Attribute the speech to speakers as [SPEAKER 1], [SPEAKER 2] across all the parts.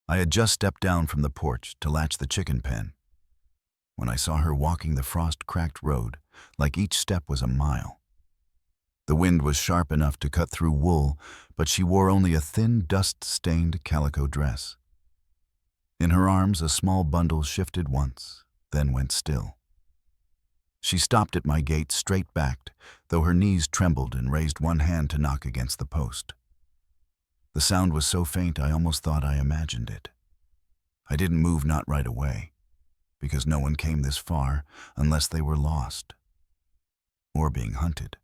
[SPEAKER 1] I had just stepped down from the porch to latch the chicken pen when I saw her walking the frost-cracked road like each step was a mile. The wind was sharp enough to cut through wool, but she wore only a thin, dust-stained calico dress. In her arms, a small bundle shifted once, then went still. She stopped at my gate straight-backed, though her knees trembled, and raised one hand to knock against the post. The sound was so faint I almost thought I imagined it. I didn't move, not right away, because no one came this far unless they were lost or being hunted.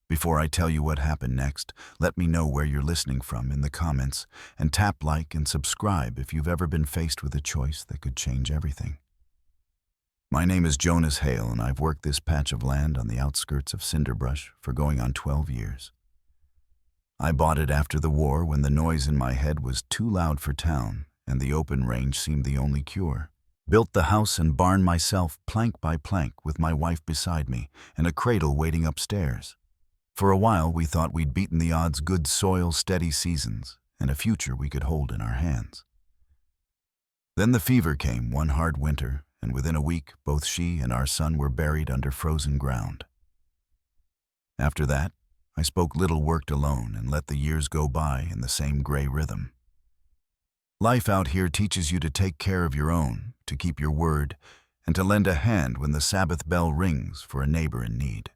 [SPEAKER 1] Before I tell you what happened next, let me know where you're listening from in the comments, and tap like and subscribe if you've ever been faced with a choice that could change everything. My name is Jonas Hale, and I've worked this patch of land on the outskirts of Cinderbrush for going on 12 years. I bought it after the war when the noise in my head was too loud for town and the open range seemed the only cure. Built the house and barn myself, plank by plank, with my wife beside me and a cradle waiting upstairs. For a while we thought we'd beaten the odds, good soil, steady seasons, and a future we could hold in our hands. Then the fever came one hard winter, and within a week both she and our son were buried under frozen ground. After that, I spoke little, worked alone, and let the years go by in the same gray rhythm. Life out here teaches you to take care of your own, to keep your word, and to lend a hand when the Sabbath bell rings for a neighbor in need.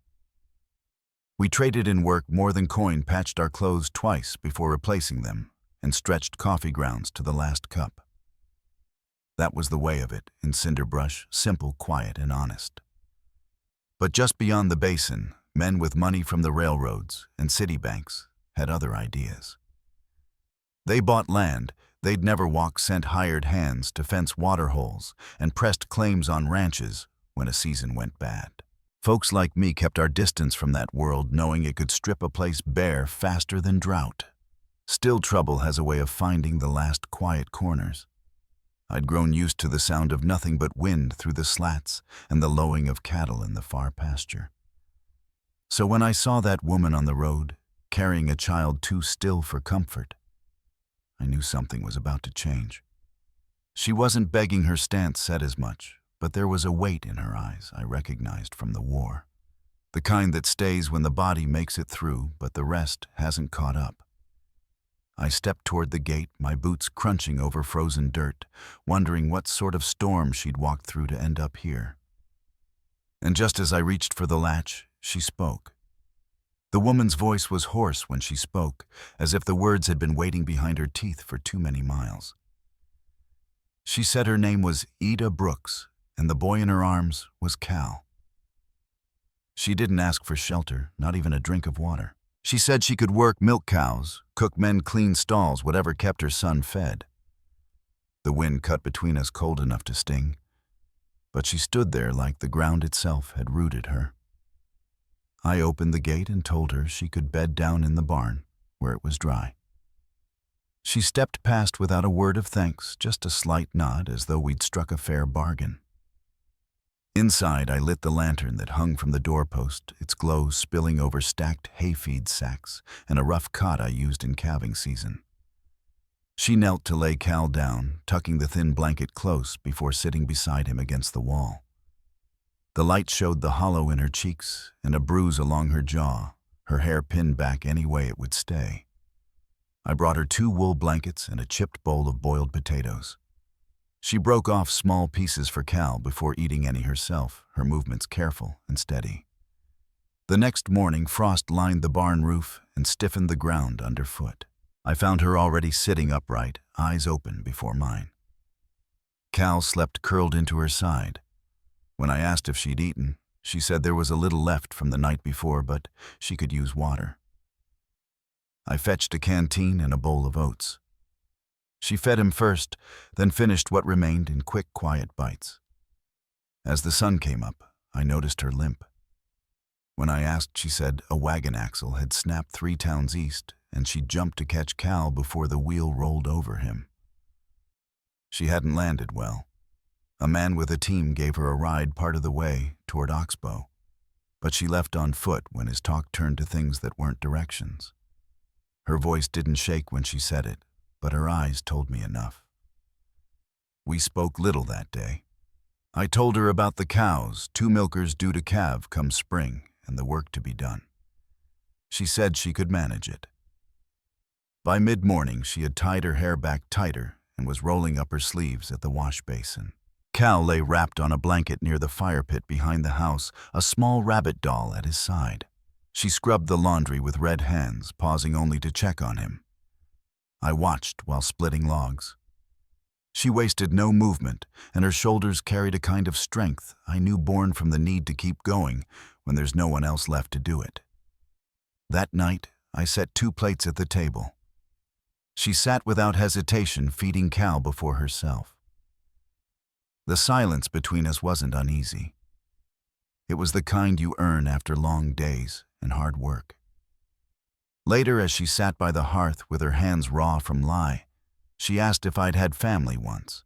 [SPEAKER 1] We traded in work more than coin, patched our clothes twice before replacing them, and stretched coffee grounds to the last cup. That was the way of it in Cinderbrush, simple, quiet, and honest. But just beyond the basin, men with money from the railroads and city banks had other ideas. They bought land they'd never walk, sent hired hands to fence water holes, and pressed claims on ranches when a season went bad. Folks like me kept our distance from that world, knowing it could strip a place bare faster than drought. Still, trouble has a way of finding the last quiet corners. I'd grown used to the sound of nothing but wind through the slats and the lowing of cattle in the far pasture. So when I saw that woman on the road, carrying a child too still for comfort, I knew something was about to change. She wasn't begging, her stance said as much, but there was a weight in her eyes I recognized from the war. The kind that stays when the body makes it through, but the rest hasn't caught up. I stepped toward the gate, my boots crunching over frozen dirt, wondering what sort of storm she'd walked through to end up here. And just as I reached for the latch, she spoke. The woman's voice was hoarse when she spoke, as if the words had been waiting behind her teeth for too many miles. She said her name was Ida Brooks, and the boy in her arms was Cal. She didn't ask for shelter, not even a drink of water. She said she could work, milk cows, cook men, clean stalls, whatever kept her son fed. The wind cut between us cold enough to sting, but she stood there like the ground itself had rooted her. I opened the gate and told her she could bed down in the barn, where it was dry. She stepped past without a word of thanks, just a slight nod as though we'd struck a fair bargain. Inside, I lit the lantern that hung from the doorpost, its glow spilling over stacked hayfeed sacks and a rough cot I used in calving season. She knelt to lay Cal down, tucking the thin blanket close before sitting beside him against the wall. The light showed the hollow in her cheeks and a bruise along her jaw, her hair pinned back any way it would stay. I brought her 2 wool blankets and a chipped bowl of boiled potatoes. She broke off small pieces for Cal before eating any herself, her movements careful and steady. The next morning, frost lined the barn roof and stiffened the ground underfoot. I found her already sitting upright, eyes open before mine. Cal slept curled into her side. When I asked if she'd eaten, she said there was a little left from the night before, but she could use water. I fetched a canteen and a bowl of oats. She fed him first, then finished what remained in quick, quiet bites. As the sun came up, I noticed her limp. When I asked, she said a wagon axle had snapped 3 towns east, and she jumped to catch Cal before the wheel rolled over him. She hadn't landed well. A man with a team gave her a ride part of the way toward Oxbow, but she left on foot when his talk turned to things that weren't directions. Her voice didn't shake when she said it, but her eyes told me enough. We spoke little that day. I told her about the cows, 2 milkers due to calve come spring, and the work to be done. She said she could manage it. By mid-morning, she had tied her hair back tighter and was rolling up her sleeves at the wash basin. Cal lay wrapped on a blanket near the fire pit behind the house, a small rabbit doll at his side. She scrubbed the laundry with red hands, pausing only to check on him. I watched while splitting logs. She wasted no movement, and her shoulders carried a kind of strength I knew born from the need to keep going when there's no one else left to do it. That night, I set 2 plates at the table. She sat without hesitation, feeding Cal before herself. The silence between us wasn't uneasy. It was the kind you earn after long days and hard work. Later, as she sat by the hearth with her hands raw from lye, she asked if I'd had family once.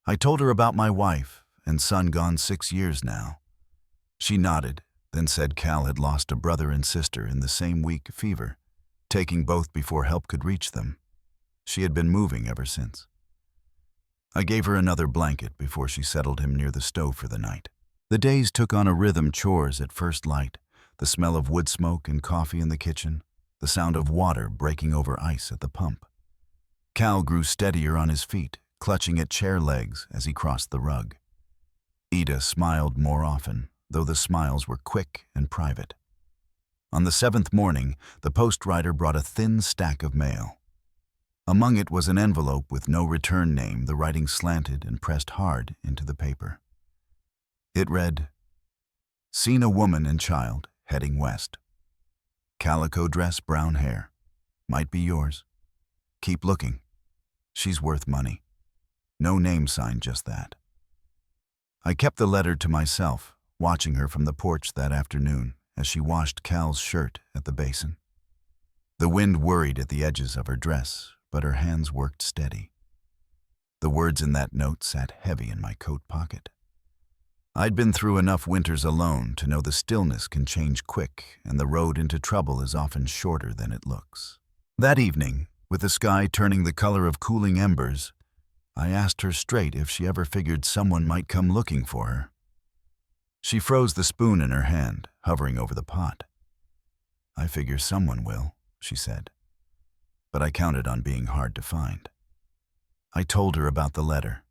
[SPEAKER 1] I told her about my wife and son gone 6 years now. She nodded, then said Cal had lost a brother and sister in the same week, fever, taking both before help could reach them. She had been moving ever since. I gave her another blanket before she settled him near the stove for the night. The days took on a rhythm: chores at first light, the smell of wood smoke and coffee in the kitchen, the sound of water breaking over ice at the pump. Cal grew steadier on his feet, clutching at chair legs as he crossed the rug. Ida smiled more often, though the smiles were quick and private. On the 7th morning, the post rider brought a thin stack of mail. Among it was an envelope with no return name, the writing slanted and pressed hard into the paper. It read, "Seen a woman and child heading west. Calico dress, brown hair. Might be yours. Keep looking. She's worth money." No name sign, just that. I kept the letter to myself, watching her from the porch that afternoon as she washed Cal's shirt at the basin. The wind worried at the edges of her dress, but her hands worked steady. The words in that note sat heavy in my coat pocket. I'd been through enough winters alone to know the stillness can change quick, and the road into trouble is often shorter than it looks. That evening, with the sky turning the color of cooling embers, I asked her straight if she ever figured someone might come looking for her. She froze the spoon in her hand, hovering over the pot. "I figure someone will," she said. But I counted on being hard to find. I told her about the letter.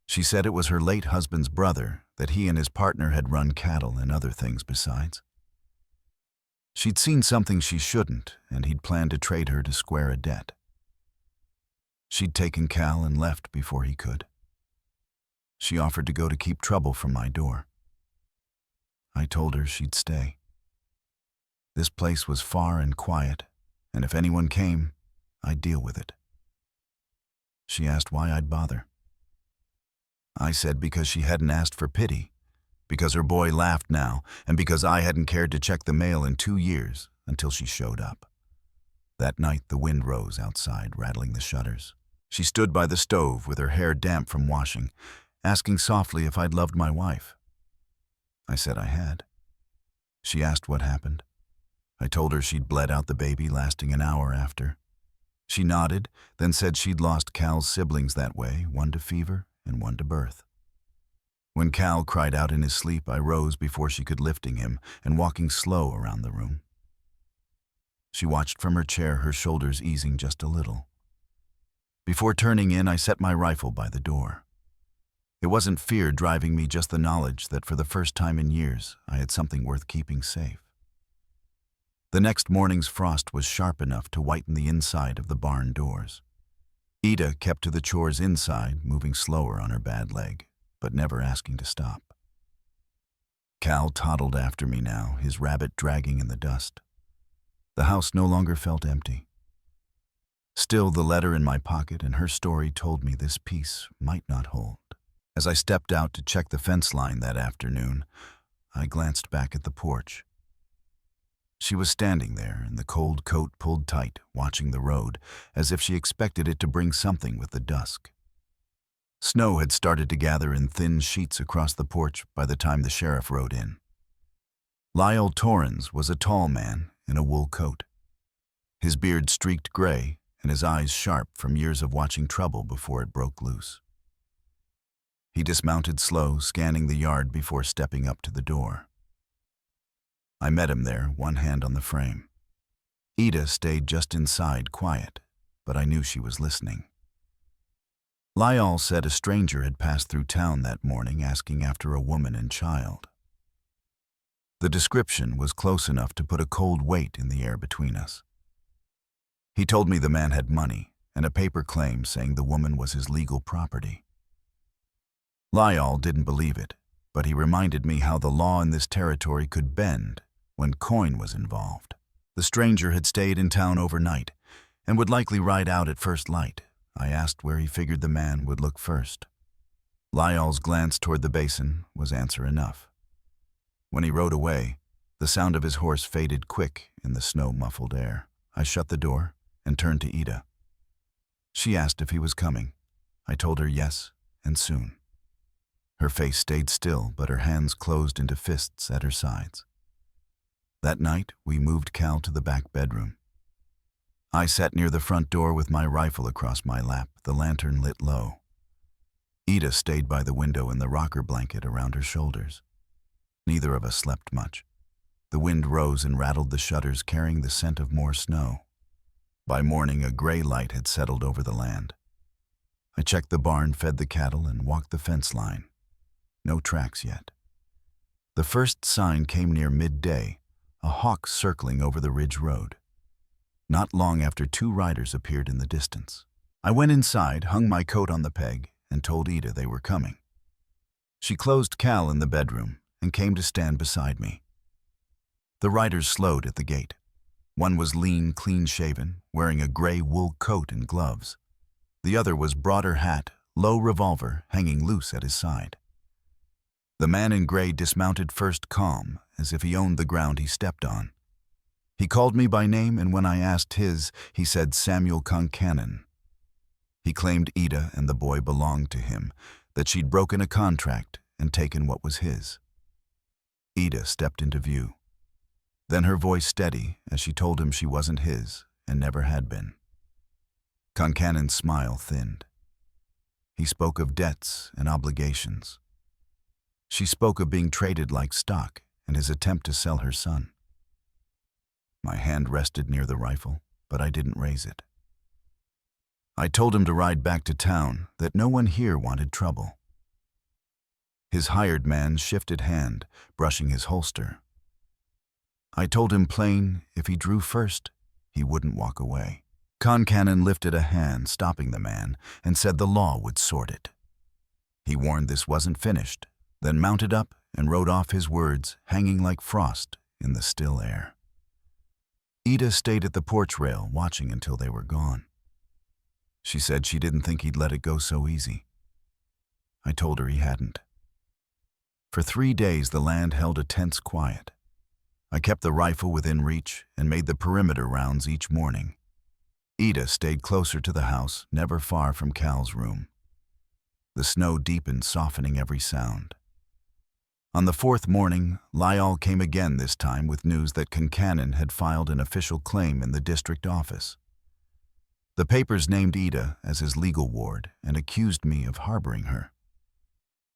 [SPEAKER 1] She said it was her late husband's brother, that he and his partner had run cattle and other things besides. She'd seen something she shouldn't, and he'd planned to trade her to square a debt. She'd taken Cal and left before he could. She offered to go to keep trouble from my door. I told her she'd stay. This place was far and quiet, and if anyone came, I'd deal with it. She asked why I'd bother. I said because she hadn't asked for pity, because her boy laughed now, and because I hadn't cared to check the mail in 2 years until she showed up. That night the wind rose outside, rattling the shutters. She stood by the stove with her hair damp from washing, asking softly if I'd loved my wife. I said I had. She asked what happened. I told her she'd bled out the baby, lasting an hour after. She nodded, then said she'd lost Cal's siblings that way, one to fever and one to birth. When Cal cried out in his sleep, I rose before she could, lifting him and walking slow around the room. She watched from her chair, her shoulders easing just a little. Before turning in, I set my rifle by the door. It wasn't fear driving me, just the knowledge that for the first time in years, I had something worth keeping safe. The next morning's frost was sharp enough to whiten the inside of the barn doors. Ida kept to the chores inside, moving slower on her bad leg, but never asking to stop. Cal toddled after me now, his rabbit dragging in the dust. The house no longer felt empty. Still, the letter in my pocket and her story told me this peace might not hold. As I stepped out to check the fence line that afternoon, I glanced back at the porch. She was standing there, in the cold coat pulled tight, watching the road, as if she expected it to bring something with the dusk. Snow had started to gather in thin sheets across the porch by the time the sheriff rode in. Lyle Torrens was a tall man in a wool coat. His beard streaked gray, and his eyes sharp from years of watching trouble before it broke loose. He dismounted slow, scanning the yard before stepping up to the door. I met him there, one hand on the frame. Ida stayed just inside, quiet, but I knew she was listening. Lyall said a stranger had passed through town that morning asking after a woman and child. The description was close enough to put a cold weight in the air between us. He told me the man had money and a paper claim saying the woman was his legal property. Lyall didn't believe it, but he reminded me how the law in this territory could bend when coin was involved. The stranger had stayed in town overnight and would likely ride out at first light. I asked where he figured the man would look first. Lyall's glance toward the basin was answer enough. When he rode away, the sound of his horse faded quick in the snow-muffled air. I shut the door and turned to Ida. She asked if he was coming. I told her yes, and soon. Her face stayed still, but her hands closed into fists at her sides. That night, we moved Cal to the back bedroom. I sat near the front door with my rifle across my lap, the lantern lit low. Ida stayed by the window in the rocker blanket around her shoulders. Neither of us slept much. The wind rose and rattled the shutters, carrying the scent of more snow. By morning, a gray light had settled over the land. I checked the barn, fed the cattle, and walked the fence line. No tracks yet. The first sign came near midday, a hawk circling over the ridge road. Not long after, 2 riders appeared in the distance. I went inside, hung my coat on the peg, and told Ida they were coming. She closed Cal in the bedroom and came to stand beside me. The riders slowed at the gate. One was lean, clean-shaven, wearing a gray wool coat and gloves. The other was broader hat, low revolver hanging loose at his side. The man in gray dismounted first, calm, as if he owned the ground he stepped on. He called me by name, and when I asked his, he said Samuel Concannon. He claimed Ida and the boy belonged to him, that she'd broken a contract and taken what was his. Ida stepped into view. Then her voice steady as she told him she wasn't his and never had been. Concannon's smile thinned. He spoke of debts and obligations. She spoke of being traded like stock and his attempt to sell her son. My hand rested near the rifle, but I didn't raise it. I told him to ride back to town, that no one here wanted trouble. His hired man shifted hand, brushing his holster. I told him plain, if he drew first, he wouldn't walk away. Concannon lifted a hand, stopping the man, and said the law would sort it. He warned this wasn't finished, then mounted up and rode off, his words hanging like frost in the still air. Ida stayed at the porch rail, watching until they were gone. She said she didn't think he'd let it go so easy. I told her he hadn't. For 3 days, the land held a tense quiet. I kept the rifle within reach and made the perimeter rounds each morning. Ida stayed closer to the house, never far from Cal's room. The snow deepened, softening every sound. On the 4th morning, Lyall came again, this time with news that Concannon had filed an official claim in the district office. The papers named Ida as his legal ward and accused me of harboring her.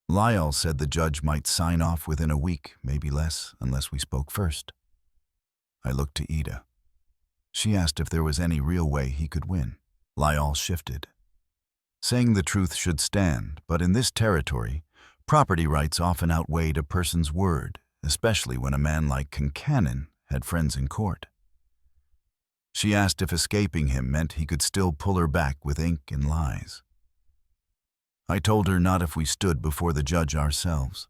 [SPEAKER 1] Lyall said the judge might sign off within a week, maybe less, unless we spoke first. I looked to Ida. She asked if there was any real way he could win. Lyall shifted. Saying the truth should stand, but in this territory, property rights often outweighed a person's word, especially when a man like Concannon had friends in court. She asked if escaping him meant he could still pull her back with ink and lies. I told her not if we stood before the judge ourselves.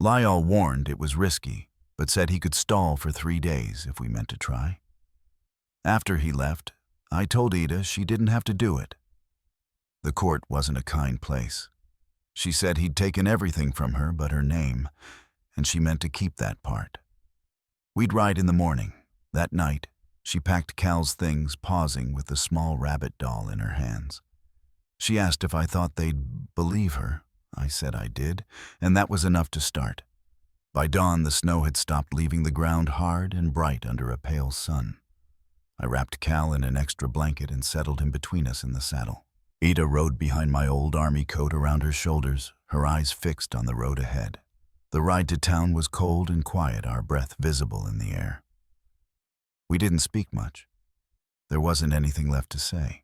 [SPEAKER 1] Lyall warned it was risky, but said he could stall for 3 days if we meant to try. After he left, I told Ida she didn't have to do it. The court wasn't a kind place. She said he'd taken everything from her but her name, and she meant to keep that part. We'd ride in the morning. That night, she packed Cal's things, pausing with the small rabbit doll in her hands. She asked if I thought they'd believe her. I said I did, and that was enough to start. By dawn, the snow had stopped, leaving the ground hard and bright under a pale sun. I wrapped Cal in an extra blanket and settled him between us in the saddle. Ida rode behind my old army coat around her shoulders, her eyes fixed on the road ahead. The ride to town was cold and quiet, our breath visible in the air. We didn't speak much. There wasn't anything left to say.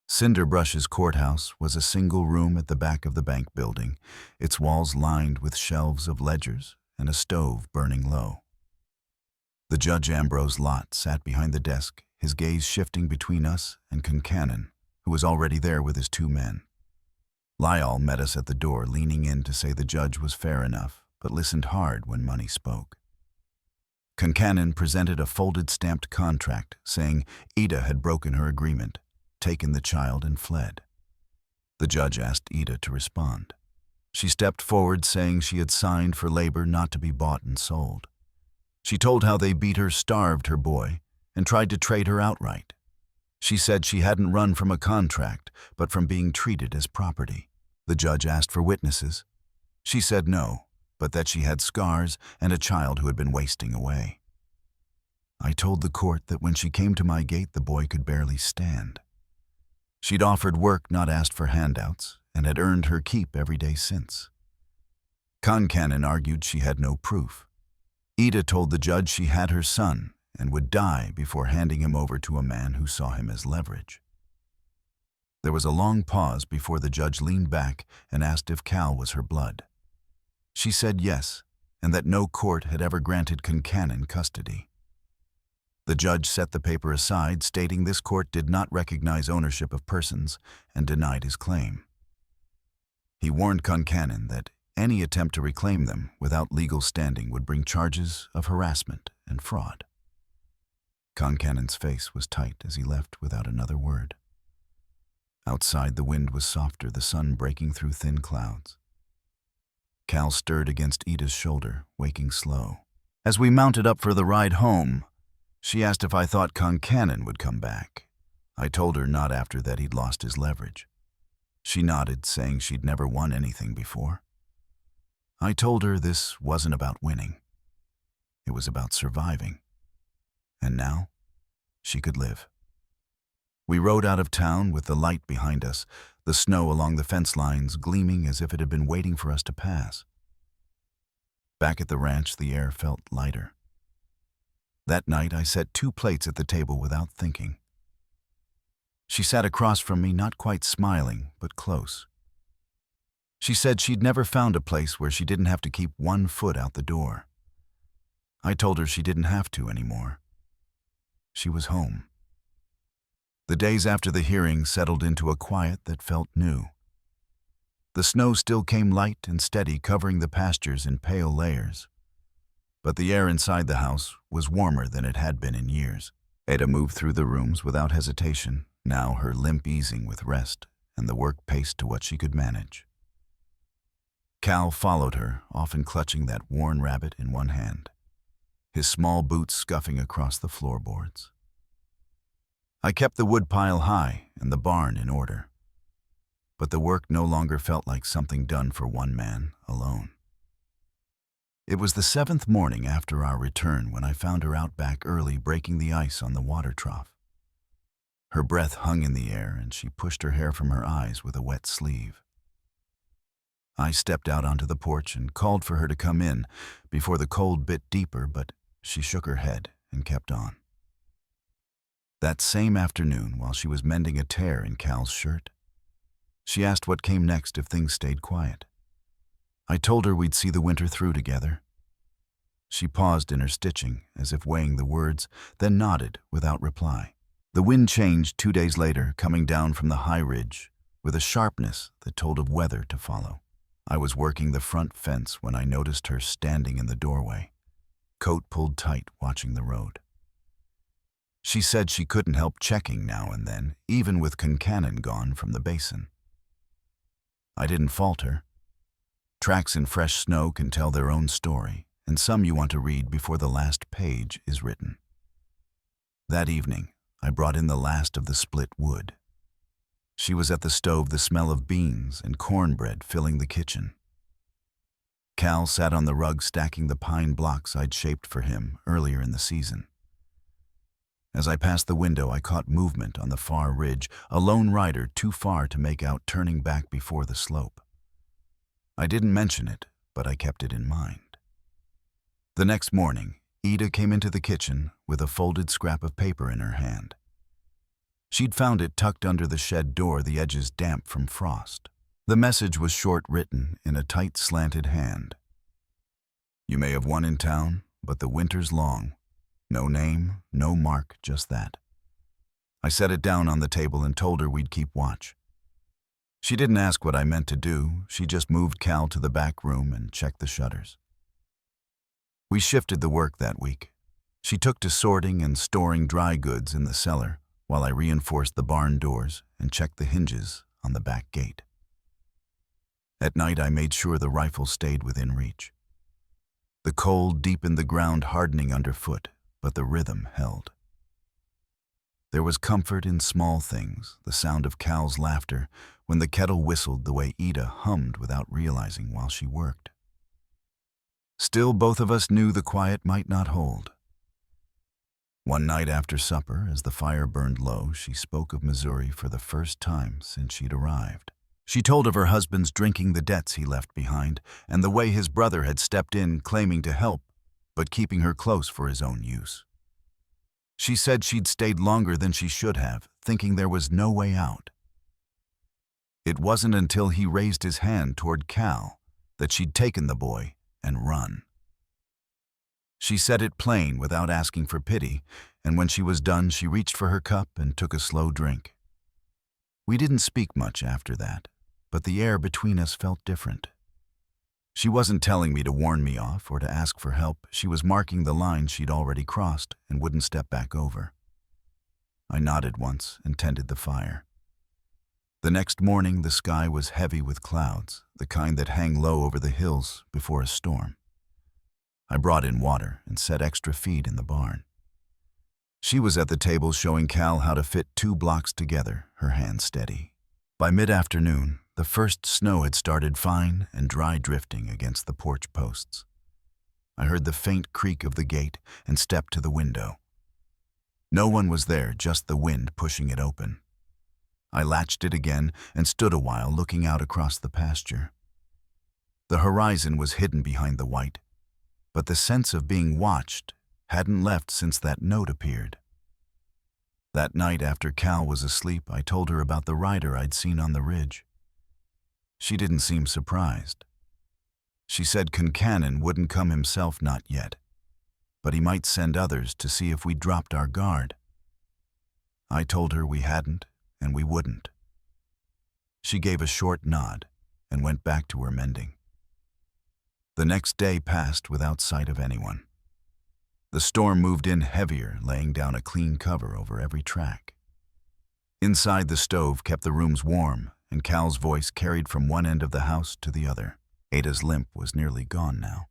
[SPEAKER 1] Cinderbrush's courthouse was a single room at the back of the bank building, its walls lined with shelves of ledgers and a stove burning low. The Judge Ambrose Lott sat behind the desk, his gaze shifting between us and Concannon, who was already there with his 2 men. Lyall met us at the door, leaning in to say the judge was fair enough, but listened hard when money spoke. Concannon presented a folded stamped contract saying Ida had broken her agreement, taken the child and fled. The judge asked Ida to respond. She stepped forward saying she had signed for labor not to be bought and sold. She told how they beat her, starved her boy, and tried to trade her outright. She said she hadn't run from a contract, but from being treated as property. The judge asked for witnesses. She said no, but that she had scars and a child who had been wasting away. I told the court that when she came to my gate, the boy could barely stand. She'd offered work, not asked for handouts, and had earned her keep every day since. Concannon argued she had no proof. Ida told the judge she had her son and would die before handing him over to a man who saw him as leverage. There was a long pause before the judge leaned back and asked if Cal was her blood. She said yes, and that no court had ever granted Concannon custody. The judge set the paper aside, stating this court did not recognize ownership of persons and denied his claim. He warned Concannon that any attempt to reclaim them without legal standing would bring charges of harassment and fraud. Concannon's face was tight as he left without another word. Outside, the wind was softer, the sun breaking through thin clouds. Cal stirred against Ida's shoulder, waking slow. As we mounted up for the ride home, she asked if I thought Concannon would come back. I told her not after that he'd lost his leverage. She nodded, saying she'd never won anything before. I told her this wasn't about winning. It was about surviving. And now, she could live. We rode out of town with the light behind us, the snow along the fence lines gleaming as if it had been waiting for us to pass. Back at the ranch, the air felt lighter. That night, I set 2 plates at the table without thinking. She sat across from me, not quite smiling, but close. She said she'd never found a place where she didn't have to keep 1 foot out the door. I told her she didn't have to anymore. She was home. The days after the hearing settled into a quiet that felt new. The snow still came light and steady, covering the pastures in pale layers. But the air inside the house was warmer than it had been in years. Ada moved through the rooms without hesitation, now her limp easing with rest and the work paced to what she could manage. Cal followed her, often clutching that worn rabbit in one hand, his small boots scuffing across the floorboards. I kept the woodpile high and the barn in order, but the work no longer felt like something done for one man alone. It was the 7th morning after our return when I found her out back early, breaking the ice on the water trough. Her breath hung in the air and she pushed her hair from her eyes with a wet sleeve. I stepped out onto the porch and called for her to come in before the cold bit deeper, but she shook her head and kept on. That same afternoon, while she was mending a tear in Cal's shirt, she asked what came next if things stayed quiet. I told her we'd see the winter through together. She paused in her stitching, as if weighing the words, then nodded without reply. The wind changed 2 days later, coming down from the high ridge with a sharpness that told of weather to follow. I was working the front fence when I noticed her standing in the doorway, coat pulled tight, watching the road. She said she couldn't help checking now and then, even with Concannon gone from the basin. I didn't fault her. Tracks in fresh snow can tell their own story, and some you want to read before the last page is written. That evening, I brought in the last of the split wood. She was at the stove, the smell of beans and cornbread filling the kitchen. Cal sat on the rug stacking the pine blocks I'd shaped for him earlier in the season. As I passed the window, I caught movement on the far ridge, a lone rider too far to make out turning back before the slope. I didn't mention it, but I kept it in mind. The next morning, Ida came into the kitchen with a folded scrap of paper in her hand. She'd found it tucked under the shed door, the edges damp from frost. The message was short, written in a tight, slanted hand. "You may have won in town, but the winter's long. No name, no mark, just that." I set it down on the table and told her we'd keep watch. She didn't ask what I meant to do. She just moved Cal to the back room and checked the shutters. We shifted the work that week. She took to sorting and storing dry goods in the cellar, while I reinforced the barn doors and checked the hinges on the back gate. At night, I made sure the rifle stayed within reach. The cold deepened the ground, hardening underfoot, but the rhythm held. There was comfort in small things, the sound of Cal's laughter when the kettle whistled, the way Ida hummed without realizing while she worked. Still, both of us knew the quiet might not hold. One night after supper, as the fire burned low, she spoke of Missouri for the first time since she'd arrived. She told of her husband's drinking, the debts he left behind, and the way his brother had stepped in, claiming to help, but keeping her close for his own use. She said she'd stayed longer than she should have, thinking there was no way out. It wasn't until he raised his hand toward Cal that she'd taken the boy and run. She said it plain, without asking for pity, and when she was done, she reached for her cup and took a slow drink. We didn't speak much after that, but the air between us felt different. She wasn't telling me to warn me off or to ask for help. She was marking the line she'd already crossed and wouldn't step back over. I nodded once and tended the fire. The next morning, the sky was heavy with clouds, the kind that hang low over the hills before a storm. I brought in water and set extra feed in the barn. She was at the table showing Cal how to fit 2 blocks together, her hand steady. By mid-afternoon, the first snow had started, fine and dry, drifting against the porch posts. I heard the faint creak of the gate and stepped to the window. No one was there, just the wind pushing it open. I latched it again and stood a while, looking out across the pasture. The horizon was hidden behind the white, but the sense of being watched hadn't left since that note appeared. That night, after Cal was asleep, I told her about the rider I'd seen on the ridge. She didn't seem surprised. She said Concannon wouldn't come himself, not yet, but he might send others to see if we dropped our guard. I told her we hadn't and we wouldn't. She gave a short nod and went back to her mending. The next day passed without sight of anyone. The storm moved in heavier, laying down a clean cover over every track. Inside, the stove kept the rooms warm, and Cal's voice carried from one end of the house to the other. Ada's limp was nearly gone now,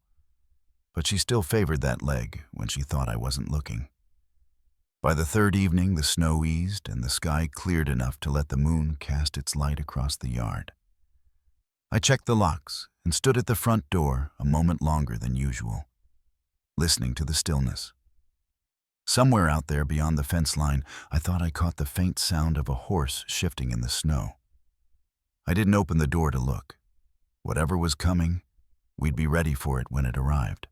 [SPEAKER 1] but she still favored that leg when she thought I wasn't looking. By the third evening, the snow eased and the sky cleared enough to let the moon cast its light across the yard. I checked the locks and stood at the front door a moment longer than usual, listening to the stillness. Somewhere out there beyond the fence line, I thought I caught the faint sound of a horse shifting in the snow. I didn't open the door to look. Whatever was coming, we'd be ready for it when it arrived.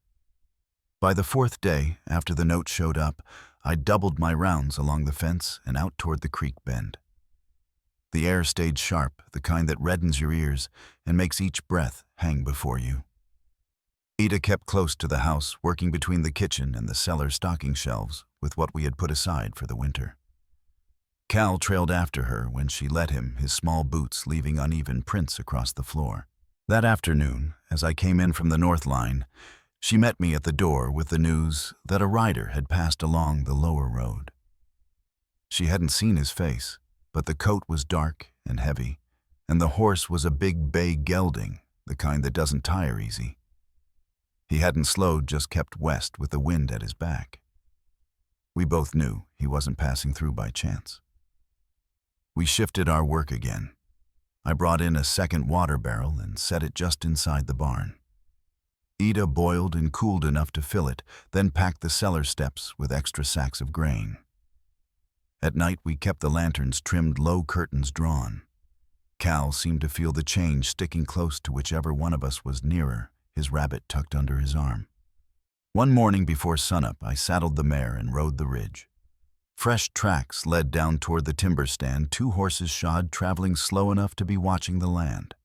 [SPEAKER 1] By the 4th day, after the note showed up, I doubled my rounds along the fence and out toward the creek bend. The air stayed sharp, the kind that reddens your ears and makes each breath hang before you. Ida kept close to the house, working between the kitchen and the cellar stocking shelves with what we had put aside for the winter. Cal trailed after her when she let him, his small boots leaving uneven prints across the floor. That afternoon, as I came in from the north line, she met me at the door with the news that a rider had passed along the lower road. She hadn't seen his face, but the coat was dark and heavy, and the horse was a big bay gelding, the kind that doesn't tire easy. He hadn't slowed, just kept west with the wind at his back. We both knew he wasn't passing through by chance. We shifted our work again. I brought in a second water barrel and set it just inside the barn. Ida boiled and cooled enough to fill it, then packed the cellar steps with extra sacks of grain. At night, we kept the lanterns trimmed, low curtains drawn. Cal seemed to feel the change, sticking close to whichever one of us was nearer, his rabbit tucked under his arm. One morning before sunup, I saddled the mare and rode the ridge. Fresh tracks led down toward the timber stand, 2 horses shod, traveling slow enough to be watching the land.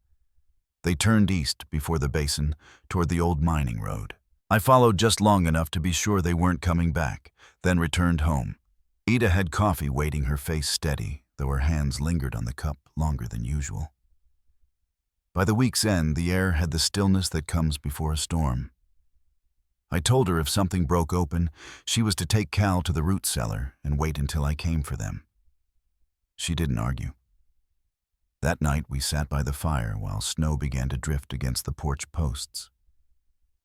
[SPEAKER 1] They turned east before the basin, toward the old mining road. I followed just long enough to be sure they weren't coming back, then returned home. Ida had coffee waiting, her face steady, though her hands lingered on the cup longer than usual. By the week's end, the air had the stillness that comes before a storm. I told her if something broke open, she was to take Cal to the root cellar and wait until I came for them. She didn't argue. That night, we sat by the fire while snow began to drift against the porch posts.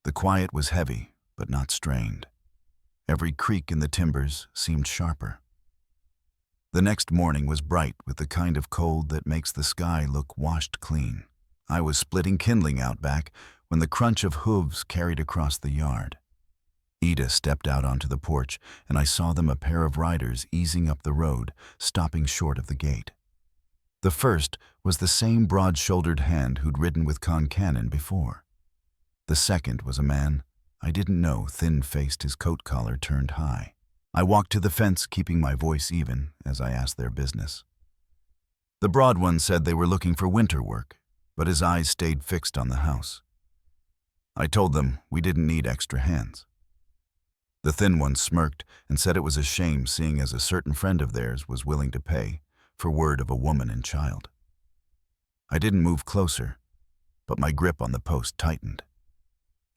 [SPEAKER 1] The quiet was heavy, but not strained. Every creak in the timbers seemed sharper. The next morning was bright with the kind of cold that makes the sky look washed clean. I was splitting kindling out back when the crunch of hooves carried across the yard. Ida stepped out onto the porch, and I saw them, a pair of riders easing up the road, stopping short of the gate. The first was the same broad-shouldered hand who'd ridden with Concannon before. The second was a man I didn't know, thin-faced, his coat collar turned high. I walked to the fence, keeping my voice even as I asked their business. The broad one said they were looking for winter work, but his eyes stayed fixed on the house. I told them we didn't need extra hands. The thin one smirked and said it was a shame, seeing as a certain friend of theirs was willing to pay for word of a woman and child. I didn't move closer, but my grip on the post tightened.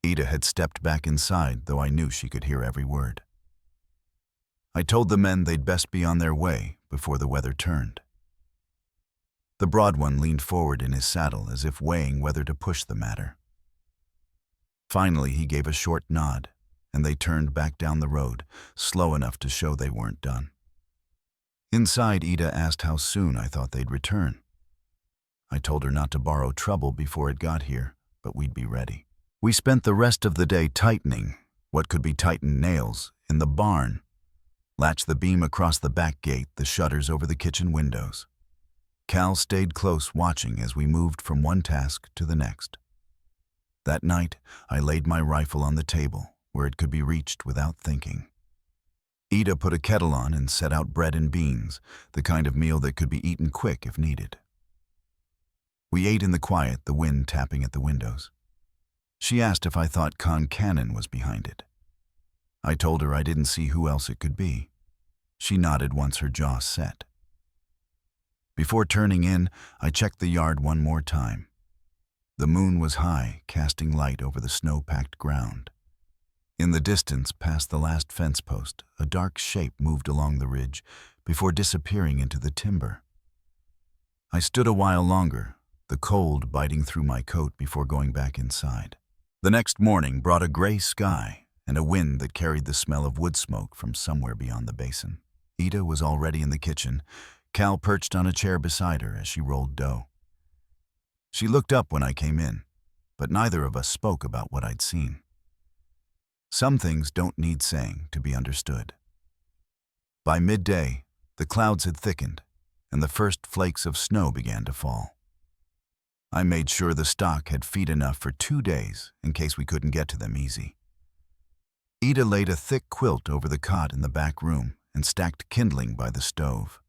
[SPEAKER 1] Ida had stepped back inside, though I knew she could hear every word. I told the men they'd best be on their way before the weather turned. The broad one leaned forward in his saddle as if weighing whether to push the matter. Finally, he gave a short nod, and they turned back down the road, slow enough to show they weren't done. Inside, Ida asked how soon I thought they'd return. I told her not to borrow trouble before it got here, but we'd be ready. We spent the rest of the day tightening what could be tightened nails in the barn, latched the beam across the back gate, the shutters over the kitchen windows. Cal stayed close, watching as we moved from one task to the next. That night, I laid my rifle on the table, where it could be reached without thinking. Ida put a kettle on and set out bread and beans, the kind of meal that could be eaten quick if needed. We ate in the quiet, the wind tapping at the windows. She asked if I thought Concannon was behind it. I told her I didn't see who else it could be. She nodded once her jaw set. Before turning in, I checked the yard one more time. The moon was high, casting light over the snow-packed ground. In the distance, past the last fence post, a dark shape moved along the ridge before disappearing into the timber. I stood a while longer, the cold biting through my coat before going back inside. The next morning brought a gray sky and a wind that carried the smell of wood smoke from somewhere beyond the basin. Ida was already in the kitchen, Cal perched on a chair beside her as she rolled dough. She looked up when I came in, but neither of us spoke about what I'd seen. Some things don't need saying to be understood. By midday, the clouds had thickened, and the first flakes of snow began to fall. I made sure the stock had feed enough for 2 days in case we couldn't get to them easy. Ida laid a thick quilt over the cot in the back room and stacked kindling by the stove.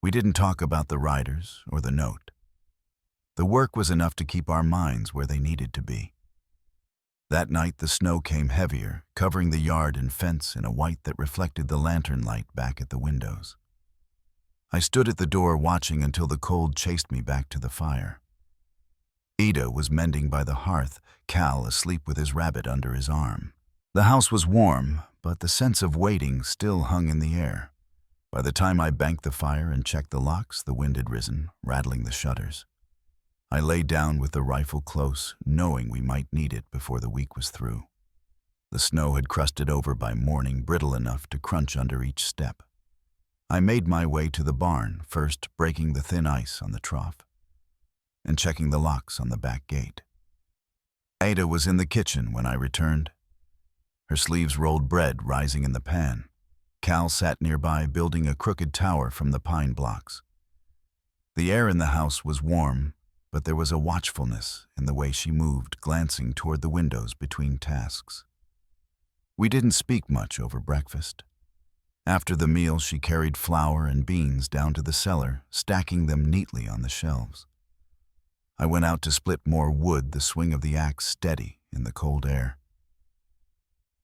[SPEAKER 1] We didn't talk about the riders or the note. The work was enough to keep our minds where they needed to be. That night the snow came heavier, covering the yard and fence in a white that reflected the lantern light back at the windows. I stood at the door watching until the cold chased me back to the fire. Ida was mending by the hearth, Cal asleep with his rabbit under his arm. The house was warm, but the sense of waiting still hung in the air. By the time I banked the fire and checked the locks, the wind had risen, rattling the shutters. I lay down with the rifle close, knowing we might need it before the week was through. The snow had crusted over by morning, brittle enough to crunch under each step. I made my way to the barn, first breaking the thin ice on the trough and checking the locks on the back gate. Ada was in the kitchen when I returned, her sleeves rolled bread rising in the pan, Cal sat nearby, building a crooked tower from the pine blocks. The air in the house was warm, but there was a watchfulness in the way she moved, glancing toward the windows between tasks. We didn't speak much over breakfast. After the meal, she carried flour and beans down to the cellar, stacking them neatly on the shelves. I went out to split more wood, the swing of the axe steady in the cold air.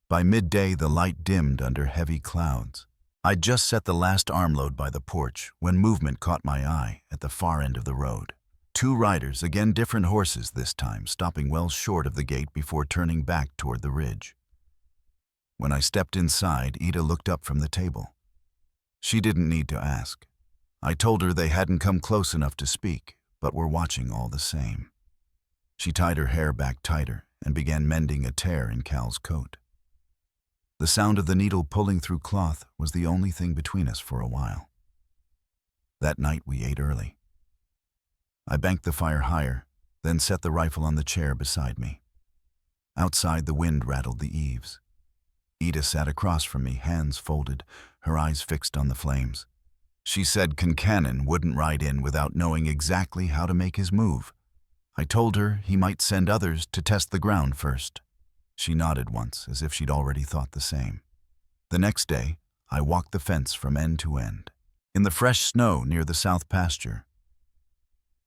[SPEAKER 1] By midday, the light dimmed under heavy clouds. I'd just set the last armload by the porch when movement caught my eye at the far end of the road. 2 riders, again different horses this time, stopping well short of the gate before turning back toward the ridge. When I stepped inside, Ida looked up from the table. She didn't need to ask. I told her they hadn't come close enough to speak, but were watching all the same. She tied her hair back tighter and began mending a tear in Cal's coat. The sound of the needle pulling through cloth was the only thing between us for a while. That night we ate early. I banked the fire higher, then set the rifle on the chair beside me. Outside, the wind rattled the eaves. Ida sat across from me, hands folded, her eyes fixed on the flames. She said Concannon wouldn't ride in without knowing exactly how to make his move. I told her he might send others to test the ground first. She nodded once, as if she'd already thought the same. The next day, I walked the fence from end to end. In the fresh snow near the south pasture,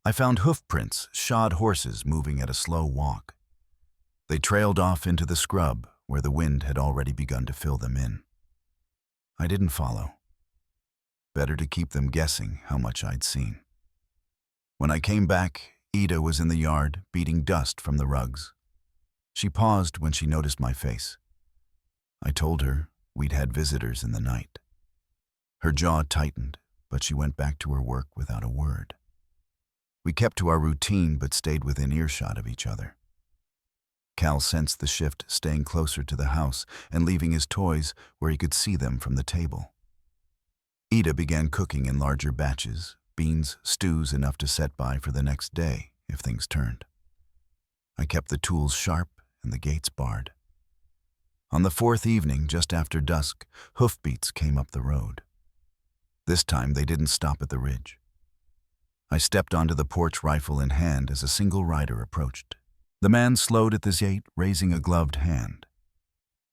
[SPEAKER 1] I found hoof prints, shod horses moving at a slow walk. They trailed off into the scrub, where the wind had already begun to fill them in. I didn't follow. Better to keep them guessing how much I'd seen. When I came back, Ida was in the yard, beating dust from the rugs. She paused when she noticed my face. I told her we'd had visitors in the night. Her jaw tightened, but she went back to her work without a word. We kept to our routine but stayed within earshot of each other. Cal sensed the shift, staying closer to the house and leaving his toys where he could see them from the table. Ida began cooking in larger batches, beans, stews enough to set by for the next day if things turned. I kept the tools sharp and the gates barred. On the 4th evening, just after dusk, hoofbeats came up the road. This time they didn't stop at the ridge. I stepped onto the porch, rifle in hand, as a single rider approached. The man slowed at the gate, raising a gloved hand.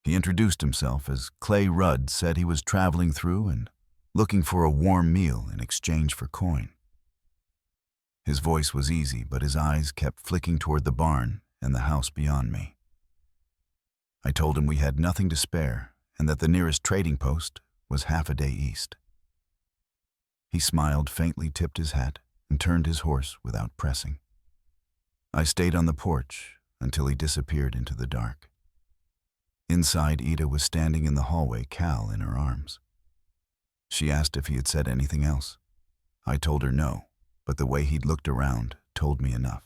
[SPEAKER 1] He introduced himself as Clay Rudd, said he was traveling through and looking for a warm meal in exchange for coin. His voice was easy, but his eyes kept flicking toward the barn and the house beyond me. I told him we had nothing to spare and that the nearest trading post was half a day east. He smiled, faintly tipped his hat, and turned his horse without pressing. I stayed on the porch until he disappeared into the dark. Inside, Ida was standing in the hallway, Cal in her arms. She asked if he had said anything else. I told her no, but the way he'd looked around told me enough.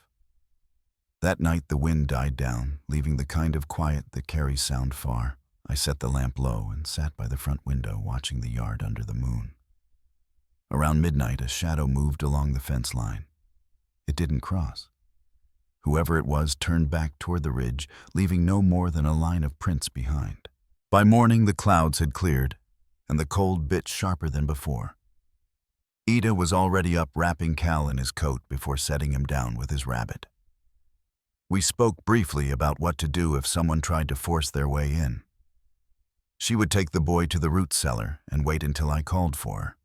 [SPEAKER 1] That night the wind died down, leaving the kind of quiet that carries sound far. I set the lamp low and sat by the front window watching the yard under the moon. Around midnight, a shadow moved along the fence line. It didn't cross. Whoever it was turned back toward the ridge, leaving no more than a line of prints behind. By morning, the clouds had cleared, and the cold bit sharper than before. Ida was already up, wrapping Cal in his coat before setting him down with his rabbit. We spoke briefly about what to do if someone tried to force their way in. She would take the boy to the root cellar and wait until I called for her.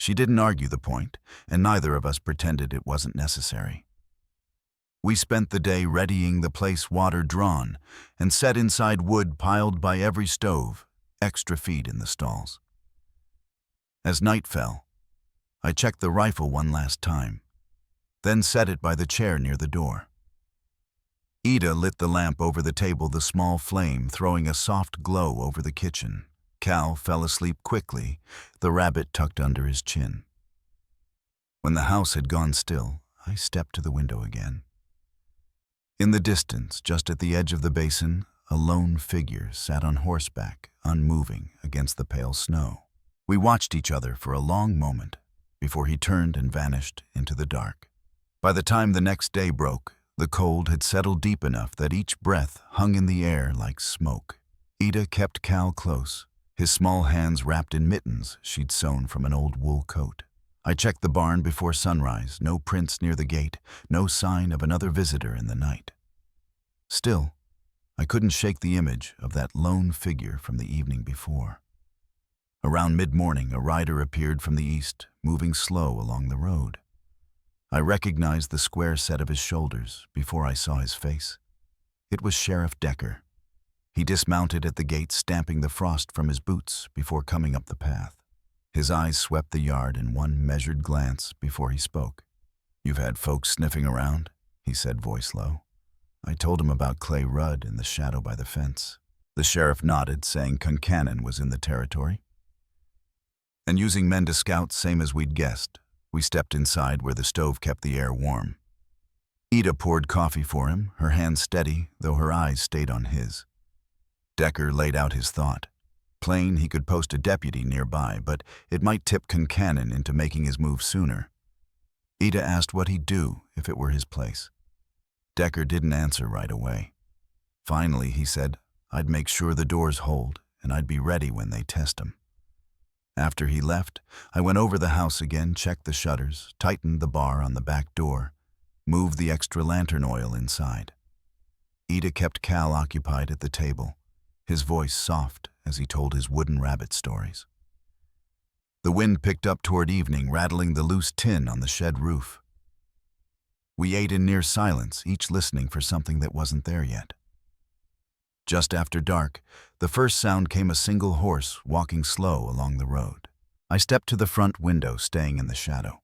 [SPEAKER 1] She didn't argue the point, and neither of us pretended it wasn't necessary. We spent the day readying the place, water drawn, and set inside wood piled by every stove, extra feed in the stalls. As night fell, I checked the rifle one last time, then set it by the chair near the door. Ida lit the lamp over the table, the small flame throwing a soft glow over the kitchen. Cal fell asleep quickly, the rabbit tucked under his chin. When the house had gone still, I stepped to the window again. In the distance, just at the edge of the basin, a lone figure sat on horseback, unmoving against the pale snow. We watched each other for a long moment before he turned and vanished into the dark. By the time the next day broke, the cold had settled deep enough that each breath hung in the air like smoke. Ida kept Cal close, his small hands wrapped in mittens she'd sewn from an old wool coat. I checked the barn before sunrise, no prints near the gate, no sign of another visitor in the night. Still, I couldn't shake the image of that lone figure from the evening before. Around mid-morning, a rider appeared from the east, moving slow along the road. I recognized the square set of his shoulders before I saw his face. It was Sheriff Decker. He dismounted at the gate, stamping the frost from his boots before coming up the path. His eyes swept the yard in one measured glance before he spoke. "You've had folks sniffing around?" he said, voice low. I told him about Clay Rudd in the shadow by the fence. The sheriff nodded, saying Concannon was in the territory. And using men to scout, same as we'd guessed, we stepped inside where the stove kept the air warm. Ida poured coffee for him, her hand steady, though her eyes stayed on his. Decker laid out his thought. Plain he could post a deputy nearby, but it might tip Concannon into making his move sooner. Ida asked what he'd do if it were his place. Decker didn't answer right away. Finally, he said, "I'd make sure the doors hold, and I'd be ready when they test 'em." After he left, I went over the house again, checked the shutters, tightened the bar on the back door, moved the extra lantern oil inside. Ida kept Cal occupied at the table, his voice soft as he told his wooden rabbit stories. The wind picked up toward evening, rattling the loose tin on the shed roof. We ate in near silence, each listening for something that wasn't there yet. Just after dark, the first sound came, a single horse walking slow along the road. I stepped to the front window, staying in the shadow.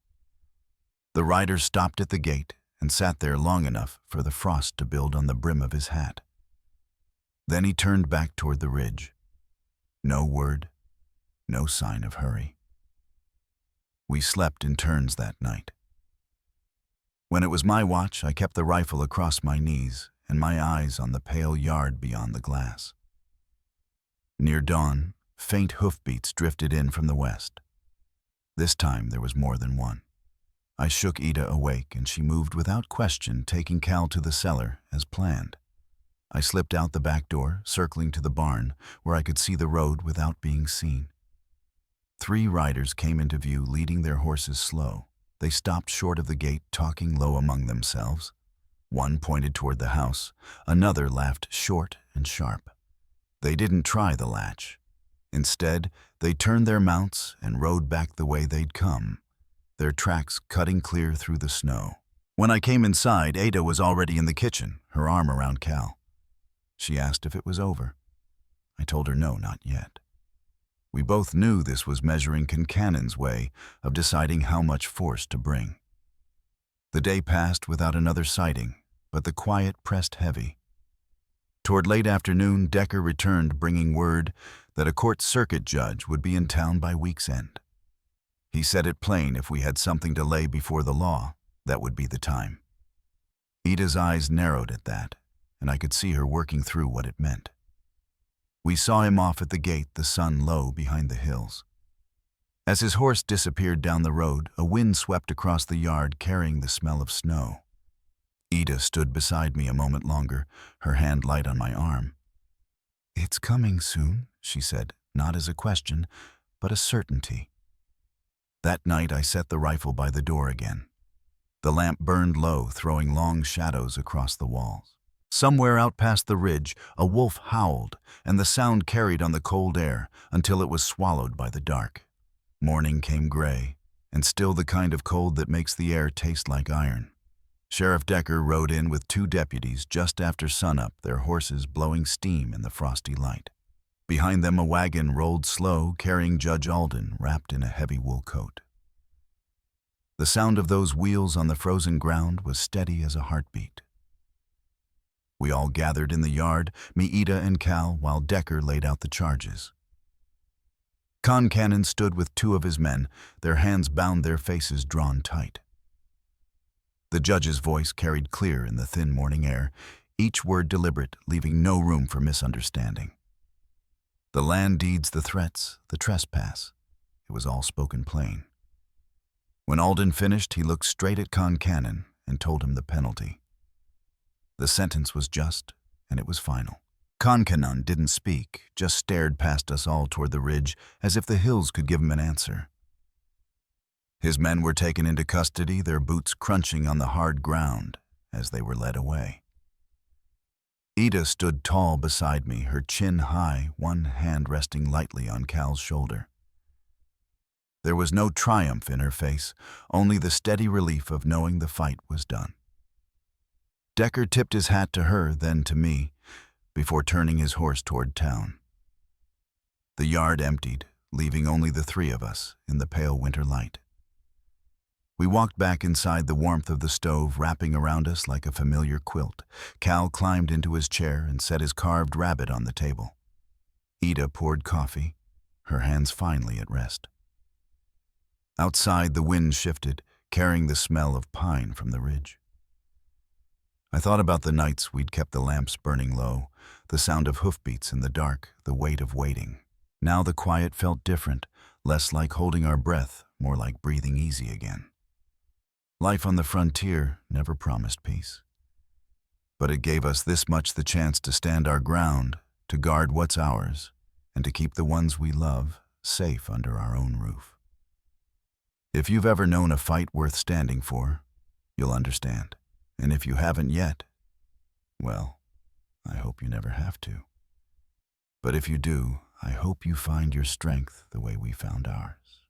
[SPEAKER 1] The rider stopped at the gate and sat there long enough for the frost to build on the brim of his hat. Then he turned back toward the ridge. No word, no sign of hurry. We slept in turns that night. When it was my watch, I kept the rifle across my knees and my eyes on the pale yard beyond the glass. Near dawn, faint hoofbeats drifted in from the west. This time there was more than one. I shook Ida awake, and she moved without question, taking Cal to the cellar as planned. I slipped out the back door, circling to the barn, where I could see the road without being seen. 3 riders came into view, leading their horses slow. They stopped short of the gate, talking low among themselves. One pointed toward the house, another laughed short and sharp. They didn't try the latch. Instead, they turned their mounts and rode back the way they'd come, their tracks cutting clear through the snow. When I came inside, Ada was already in the kitchen, her arm around Cal. She asked if it was over. I told her no, not yet. We both knew this was measuring Concannon's way of deciding how much force to bring. The day passed without another sighting, but the quiet pressed heavy. Toward late afternoon, Decker returned, bringing word that a court circuit judge would be in town by week's end. He said it plain, if we had something to lay before the law, that would be the time. Ida's eyes narrowed at that, and I could see her working through what it meant. We saw him off at the gate, the sun low behind the hills. As his horse disappeared down the road, a wind swept across the yard, carrying the smell of snow. Ida stood beside me a moment longer, her hand light on my arm. "It's coming soon," she said, not as a question, but a certainty. That night I set the rifle by the door again. The lamp burned low, throwing long shadows across the walls. Somewhere out past the ridge, a wolf howled, and the sound carried on the cold air until it was swallowed by the dark. Morning came gray, and still the kind of cold that makes the air taste like iron. Sheriff Decker rode in with 2 deputies just after sunup, their horses blowing steam in the frosty light. Behind them a wagon rolled slow, carrying Judge Alden wrapped in a heavy wool coat. The sound of those wheels on the frozen ground was steady as a heartbeat. We all gathered in the yard, me, Ida, and Cal, while Decker laid out the charges. Concannon stood with 2 of his men, their hands bound, their faces drawn tight. The judge's voice carried clear in the thin morning air, each word deliberate, leaving no room for misunderstanding. The land deeds, the threats, the trespass, it was all spoken plain. When Alden finished, he looked straight at Concannon and told him the penalty. The sentence was just, and it was final. Concannon didn't speak, just stared past us all toward the ridge as if the hills could give him an answer. His men were taken into custody, their boots crunching on the hard ground as they were led away. Ida stood tall beside me, her chin high, one hand resting lightly on Cal's shoulder. There was no triumph in her face, only the steady relief of knowing the fight was done. Decker tipped his hat to her, then to me, before turning his horse toward town. The yard emptied, leaving only the three of us in the pale winter light. We walked back inside the warmth of the stove, wrapping around us like a familiar quilt. Cal climbed into his chair and set his carved rabbit on the table. Ida poured coffee, her hands finally at rest. Outside, the wind shifted, carrying the smell of pine from the ridge. I thought about the nights we'd kept the lamps burning low, the sound of hoofbeats in the dark, the weight of waiting. Now the quiet felt different, less like holding our breath, more like breathing easy again. Life on the frontier never promised peace. But it gave us this much the chance to stand our ground, to guard what's ours, and to keep the ones we love safe under our own roof. If you've ever known a fight worth standing for, you'll understand. And if you haven't yet, well, I hope you never have to. But if you do, I hope you find your strength the way we found ours.